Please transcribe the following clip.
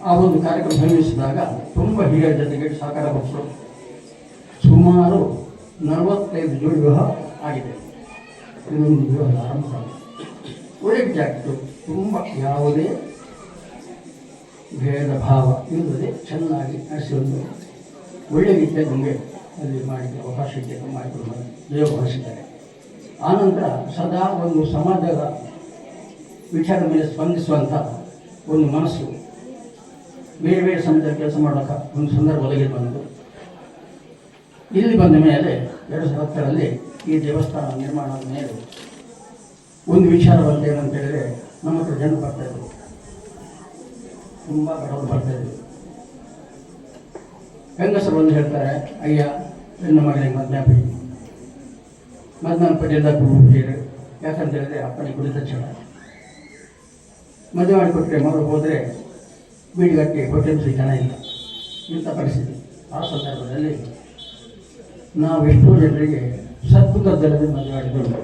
ಆ ಒಂದು ಕಾರ್ಯಕ್ರಮ ಸಂಯೋಜಿಸಿದಾಗ ತುಂಬ ಹಿರಿಯರ ಜೊತೆಗೆ ಸಹಕಾರ ಕೊಟ್ಟರು. ಸುಮಾರು 45 ಜೋಡಿ ವಿವಾಹ ಆಗಿದೆ. ಇನ್ನೊಂದು ವಿವಾಹ ಆರಂಭ ಒಳ್ಳೆ ಜಾಗ್ತು. ತುಂಬ ಯಾವುದೇ ಭೇದ ಭಾವ ಇಲ್ಲದೆ ಚೆನ್ನಾಗಿ ನಡೆಸಿಕೊಂಡು ಒಳ್ಳೆ ರೀತಿಯ ನಮಗೆ ಅಲ್ಲಿ ಮಾಡಲಿಕ್ಕೆ ಅವಕಾಶಕ್ಕೆ ಮಾಡಿಕೊಂಡು ಜಯಗೊಳಿಸಿದ್ದಾರೆ. ಆನಂತರ ಸದಾ ಒಂದು ಸಮಾಜದ ವಿಚಾರದ ಮೇಲೆ ಸ್ಪಂದಿಸುವಂಥ ಒಂದು ಮನಸ್ಸು ಬೇರೆ ಬೇರೆ ಸಮಾಜದ ಕೆಲಸ ಮಾಡೋಕೆ ಒಂದು ಸಂದರ್ಭ ಒದಗಿ ಬಂತು. ಇಲ್ಲಿ ಬಂದ ಮೇಲೆ 2010ರಲ್ಲಿ ಈ ದೇವಸ್ಥಾನ ನಿರ್ಮಾಣದ ಮೇಲೆ ಒಂದು ವಿಚಾರ ಬಂತು. ಏನಂತ ಹೇಳಿದ್ರೆ, ನಮ್ಮ ಹತ್ರ ಜನ ಬರ್ತಾಯಿದ್ರು, ತುಂಬ ಬಡವರು ಬರ್ತಾಯಿದ್ರು. ಹೆಂಗಸರು ಬಂದು ಹೇಳ್ತಾರೆ, ಅಯ್ಯ ಹೆಣ್ಣು ಮಗಳಿಗೆ ಮದ್ನಾನ ಪಡೆಯದ ಕೂರು. ಯಾಕಂತ ಹೇಳಿದ್ರೆ ಅಪ್ಪನಿಗೆ ಕುಡಿತ ಚಳ ಮದುವೆ ಮಾಡಿಕೊಟ್ರೆ ಮಗಳು ಹೋದರೆ ಬೀಡಿಗಟ್ಟಿ ಹೊಟ್ಟೆ ಜನ ಇಲ್ಲ, ಇಂಥ ಪರಿಸ್ಥಿತಿ. ಆ ಸಂದರ್ಭದಲ್ಲಿ ನಾವು ಎಷ್ಟೋ ಜನರಿಗೆ ಸದ್ಗುಣದಲ್ಲಿ ಮದುವೆ ಮಾಡಿಕೊಂಡು